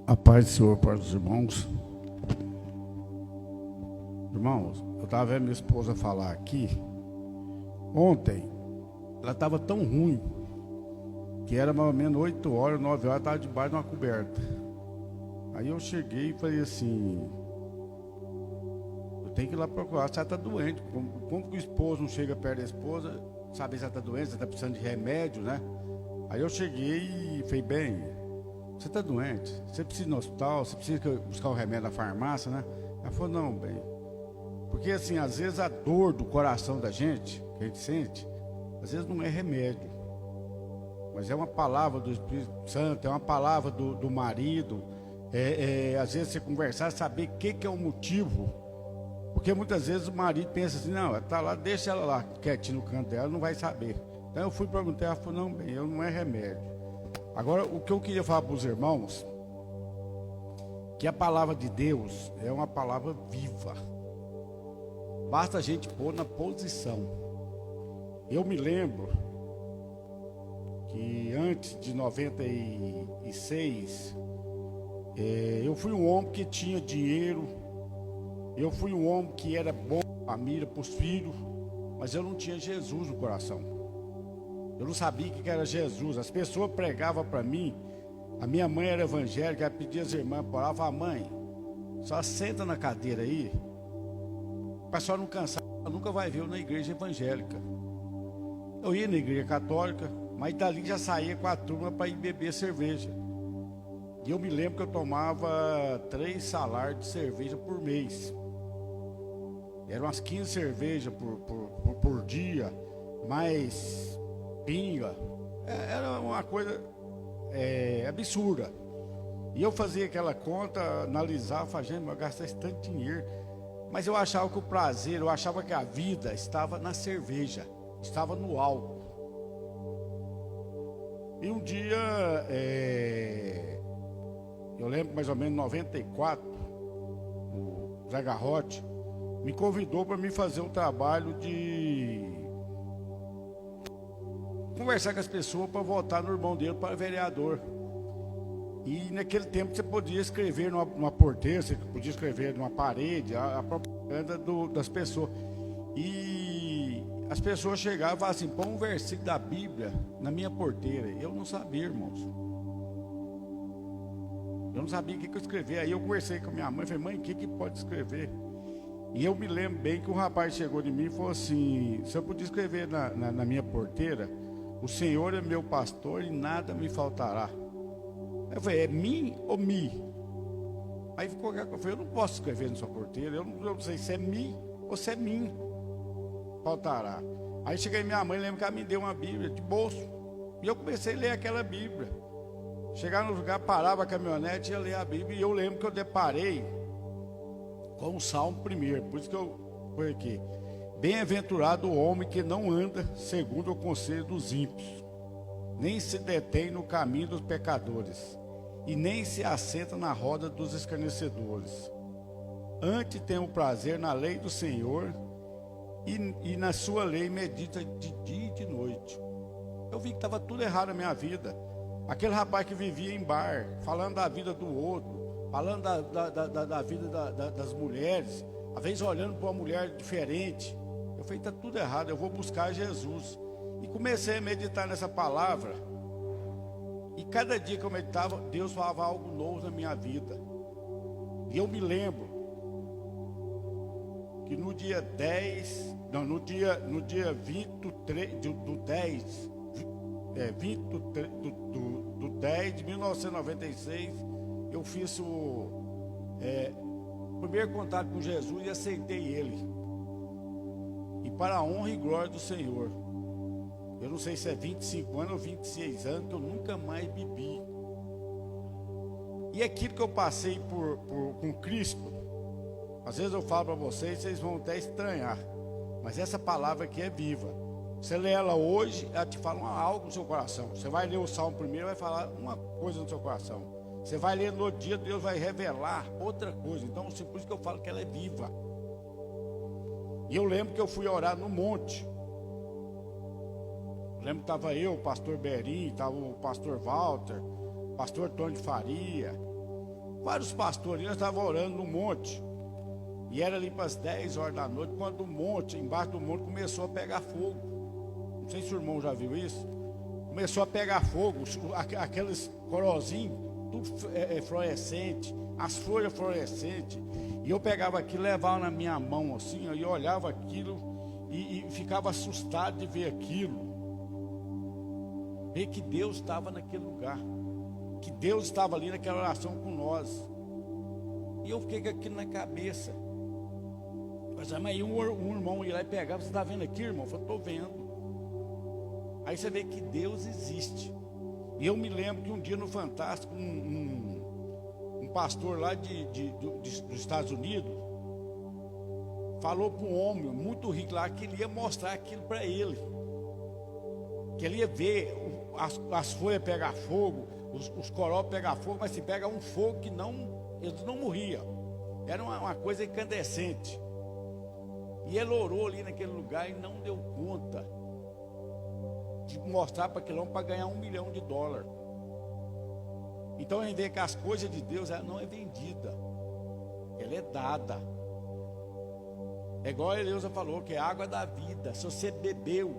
A paz do Senhor para os irmãos. Irmãos, eu estava vendo minha esposa falar aqui. Ontem, ela estava tão ruim que era mais ou menos 8 horas, 9 horas, estava debaixo de uma coberta. Aí eu cheguei e falei assim: eu tenho que ir lá procurar se ela está doente. Como que o esposo não chega perto da esposa, sabe se ela está doente, se ela está precisando de remédio, né? Aí eu cheguei e falei: bem, você está doente, você precisa ir no hospital, você precisa buscar o remédio na farmácia, né? Ela falou: não, bem, porque assim, às vezes a dor do coração da gente, que a gente sente, às vezes não é remédio, mas é uma palavra do Espírito Santo, é uma palavra do marido, às vezes você conversar, saber o que é o motivo, porque muitas vezes o marido pensa assim: não, ela está lá, deixa ela lá, quietinha no canto dela, não vai saber. Então eu fui perguntar, ela falou: não, bem, eu não é remédio. Agora, o que eu queria falar para os irmãos, que a palavra de Deus é uma palavra viva. Basta a gente pôr na posição. Eu me lembro que antes de 96, eu fui um homem que tinha dinheiro, eu fui um homem que era bom para a família, para os filhos, mas eu não tinha Jesus no coração. Eu não sabia o que era Jesus. As pessoas pregavam para mim. A minha mãe era evangélica, ela pedia às irmãs para orar. Falava: mãe, só senta na cadeira aí, para só não cansar, nunca vai ver eu na igreja evangélica. Eu ia na igreja católica, mas dali já saía com a turma para ir beber cerveja. E eu me lembro que eu tomava 3 salários de cerveja por mês. Eram umas 15 cervejas por dia, mais pinga. Era uma coisa absurda. E eu fazia aquela conta, analisava, falava: gente, eu gastei esse tanto de dinheiro. Mas eu achava que o prazer, eu achava que a vida estava na cerveja, estava no álcool. E um dia, eu lembro mais ou menos em 94, o Zé Garrote me convidou para me fazer um trabalho de conversar com as pessoas para votar no irmão dele para vereador. E naquele tempo você podia escrever numa porteira, você podia escrever numa parede a propaganda das pessoas. E as pessoas chegavam e falavam assim: põe um versículo da Bíblia na minha porteira. Eu não sabia, irmãos. Eu não sabia o que eu escrever. Aí eu conversei com a minha mãe e falei: mãe, o que pode escrever? E eu me lembro bem que um rapaz chegou de mim e falou assim: se eu podia escrever na minha porteira: o Senhor é meu pastor e nada me faltará. Eu falei: é mim ou mi? Aí ficou, eu falei: eu não posso escrever na sua porteira, eu não sei se é mi ou se é mim, faltará. Aí cheguei, minha mãe, lembro que ela me deu uma Bíblia de bolso, e eu comecei a ler aquela Bíblia. Chegar no lugar, parava a caminhonete e ia ler a Bíblia. E eu lembro que eu deparei com o Salmo 1, por isso que eu fui aqui: bem-aventurado o homem que não anda segundo o conselho dos ímpios, nem se detém no caminho dos pecadores, e nem se assenta na roda dos escarnecedores. Antes tem o prazer na lei do Senhor, e na sua lei medita de dia e de noite. Eu vi que estava tudo errado na minha vida. Aquele rapaz que vivia em bar, falando da vida do outro, falando da vida das mulheres, às vezes olhando para uma mulher diferente. Eu falei: está tudo errado, eu vou buscar Jesus. E comecei a meditar nessa palavra. E cada dia que eu meditava, Deus falava algo novo na minha vida. E eu me lembro que no dia 10, não, no dia 23 do 10, 20 do 10 de 1996, eu fiz o primeiro contato com Jesus e aceitei Ele. E para a honra e glória do Senhor, eu não sei se é 25 anos ou 26 anos que eu nunca mais bebi. E aquilo que eu passei com Cristo, às vezes eu falo para vocês vão até estranhar, mas essa palavra aqui é viva. Você lê ela hoje, ela te fala algo no seu coração. Você vai ler o Salmo 1, vai falar uma coisa no seu coração. Você vai ler no outro dia, Deus vai revelar outra coisa. Então, por isso que eu falo que ela é viva. E eu lembro que eu fui orar no monte. Eu lembro que estava eu, o pastor Berim, estava o pastor Walter, o pastor Tony de Faria. Vários pastores, nós estávamos orando no monte. E era ali para as 10 horas da noite, quando o monte, embaixo do monte, começou a pegar fogo. Não sei se o irmão já viu isso. Começou a pegar fogo, aqueles corozinhos, tudo fluorescente, as folhas fluorescentes. E eu pegava aquilo, levava na minha mão assim, e olhava aquilo e ficava assustado de ver aquilo. Ver que Deus estava naquele lugar, que Deus estava ali naquela oração com nós. E eu fiquei com aquilo na cabeça. Mas aí um irmão ia lá e pegava: você está vendo aqui, irmão? Eu falei: estou vendo. Aí você vê que Deus existe. E eu me lembro que um dia no Fantástico, um pastor lá dos Estados Unidos falou para um homem muito rico lá que ele ia mostrar aquilo para ele. Que ele ia ver as folhas pegar fogo, os coró pegar fogo, mas se pega um fogo que eles não morriam. Era uma coisa incandescente. E ele orou ali naquele lugar e não deu conta de mostrar para aquele homem para ganhar $1 milhão. Então a gente vê que as coisas de Deus, ela não é vendida, ela é dada. É igual a Eleusa falou, que é água da vida. Se você bebeu,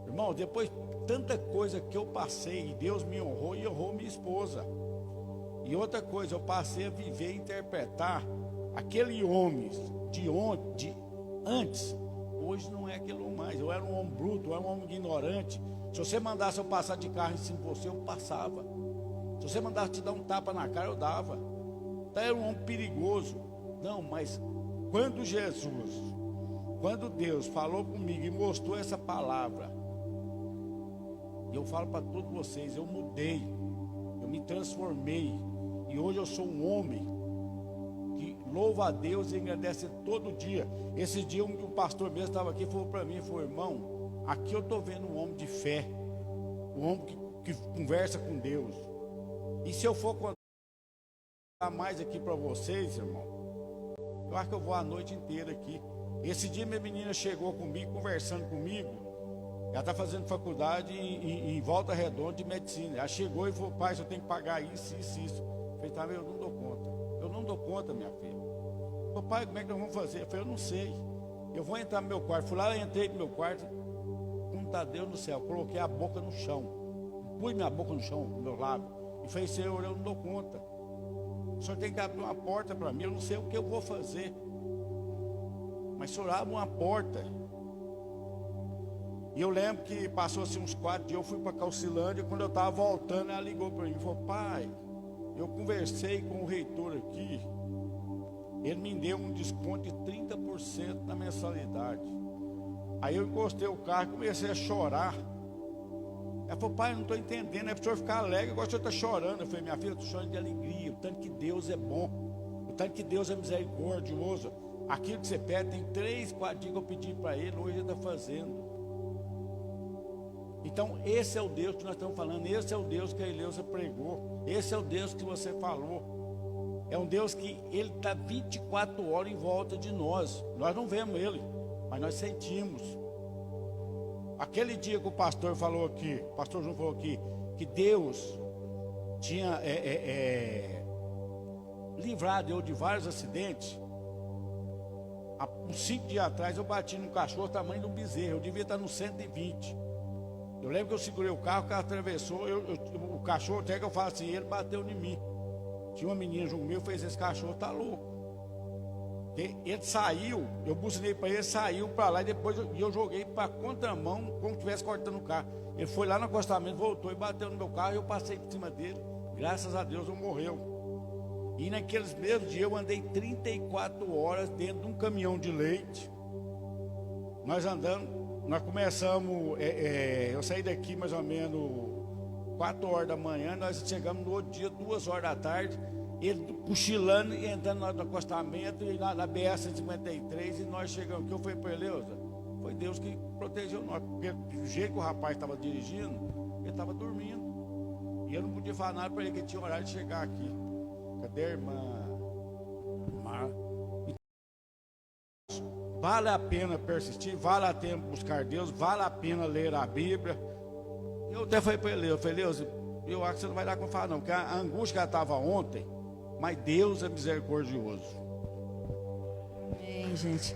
irmão, depois tanta coisa que eu passei, e Deus me honrou e honrou minha esposa. E outra coisa, eu passei a viver e interpretar aquele homem de antes. Hoje não é aquele homem mais. Eu era um homem bruto, eu era um homem ignorante. Se você mandasse eu passar de carro em cima de você, eu passava. Se você mandasse te dar um tapa na cara, eu dava. Então era um homem perigoso. Não, mas quando Deus falou comigo e mostrou essa palavra, e eu falo para todos vocês, eu mudei, eu me transformei, e hoje eu sou um homem que louva a Deus e agradece todo dia. Esse dia um pastor mesmo estava aqui e falou para mim, falou: irmão, aqui eu estou vendo um homem de fé, um homem que conversa com Deus. E se eu for contar mais aqui para vocês, irmão, eu acho que eu vou a noite inteira aqui. Esse dia minha menina chegou comigo, conversando comigo. Ela está fazendo faculdade em Volta Redonda de medicina. Ela chegou e falou: pai, eu tenho que pagar isso, isso, isso. Eu falei: tá, eu não dou conta. Eu não dou conta, minha filha. Eu falei: pai, como é que nós vamos fazer? Eu falei: eu não sei. Eu vou entrar no meu quarto. Fui lá, entrei no meu quarto. Como está Deus no céu? Coloquei a boca no chão. Pus minha boca no chão, no meu lado. E falei: Senhor, eu não dou conta. O Senhor tem que abrir uma porta para mim. Eu não sei o que eu vou fazer. Mas o Senhor abre uma porta. E eu lembro que passou assim uns 4 dias, eu fui para Calcilândia. Quando eu estava voltando, ela ligou para mim e falou: pai, eu conversei com o reitor aqui, ele me deu um desconto de 30% na mensalidade. Aí eu encostei o carro e comecei a chorar. Ela falou: pai, eu não estou entendendo, é para o senhor ficar alegre, agora o senhor está chorando. Eu falei: minha filha, eu estou chorando de alegria, o tanto que Deus é bom, o tanto que Deus é misericordioso. Aquilo que você pede, tem 3, 4 dias que eu pedi para ele, hoje ele está fazendo. Então esse é o Deus que nós estamos falando, esse é o Deus que a Eleusa pregou, esse é o Deus que você falou. É um Deus que ele está 24 horas em volta de nós. Nós não vemos ele, mas nós sentimos. Aquele dia que o pastor falou aqui, o pastor João falou aqui, que Deus tinha livrado eu de vários acidentes. Há uns 5 dias atrás eu bati num cachorro tamanho de um bezerro, eu devia estar no 120. Eu lembro que eu segurei o carro atravessou, o cachorro, até que eu falo assim, ele bateu em mim. Tinha uma menina junto comigo, fez: esse cachorro tá louco. Ele saiu, eu buzinei para ele, saiu para lá, e depois eu joguei para contramão, como se estivesse cortando o carro. Ele foi lá no acostamento, voltou e bateu no meu carro, e eu passei por cima dele. Graças a Deus não morreu. E naqueles mesmos dias eu andei 34 horas dentro de um caminhão de leite. Nós andando. Nós começamos, eu saí daqui mais ou menos 4 horas da manhã, nós chegamos no outro dia, 2 horas da tarde, ele cochilando e entrando no acostamento, e na BR-153, e nós chegamos. O que eu falei para ele: Eleusa, foi Deus que protegeu nós, porque do jeito que o rapaz estava dirigindo, ele estava dormindo, e eu não podia falar nada para ele, que ele tinha horário de chegar aqui. Cadê a irmã? Vale a pena persistir, vale a pena buscar Deus, vale a pena ler a Bíblia. Eu até falei para ele: eu falei: Deus, eu acho que você não vai dar com falar não, porque a angústia que ela estava ontem, mas Deus é misericordioso. Amém, gente.